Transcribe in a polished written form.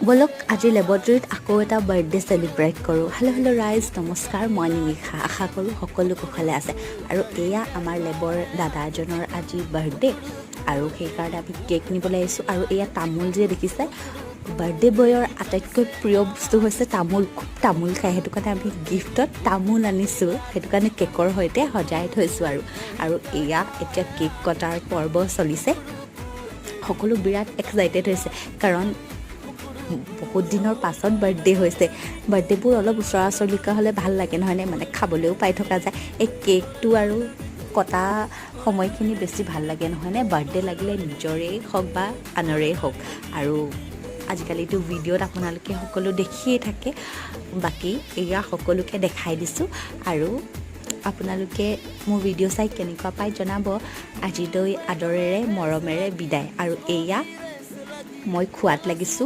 বলক আজি লেবৰেটৰীত আকৌ এটা বাৰ্থডে চেলিব্ৰেট কৰোঁ। হেল্ল' ৰাইজ, নমস্কাৰ, মই নিমিষা। আশা কৰোঁ সকলো কুশলে আছে। আৰু এয়া আমাৰ লেবৰ দাদা এজনৰ আজি বাৰ্থডে, আৰু সেইকাৰণে আমি কেক নিবলৈ আহিছোঁ। আৰু এয়া তামোল যে দেখিছে, বাৰ্থডে বয়ৰ আটাইতকৈ প্ৰিয় বস্তু হৈছে তামোল। খুব তামোল খায়, সেইটো কাৰণে আমি গিফ্টত তামোল আনিছোঁ। সেইটো কাৰণে কেকৰ সৈতে সজাই থৈছোঁ। আৰু এয়া এতিয়া কেক কটাৰ পৰ্ব চলিছে। সকলো বিৰাট এক্সাইটেড হৈছে, কাৰণ বহুত দিনৰ পাছত বাৰ্থডে হৈছে। বাৰ্থডেবোৰ অলপ ওচৰা ওচৰিকৈ হ'লে ভাল লাগে নহয়নে, মানে খাবলৈও পাই থকা যায়। এই কেকটো আৰু কটা সময়খিনি বেছি ভাল লাগে নহয়নে, বাৰ্থডে লাগিলে নিজৰেই হওক বা আনৰেই হওক। আৰু আজিকালিতো ভিডিঅ'ত আপোনালোকে সকলো দেখিয়েই থাকে, বাকী এয়া সকলোকে দেখাই দিছোঁ। আৰু আপোনালোকে মোৰ ভিডিঅ' চাই কেনেকুৱা পাই জনাব। আজিলৈ আদৰেৰে মৰমেৰে বিদায়। আৰু এয়া মই খোৱাত লাগিছোঁ।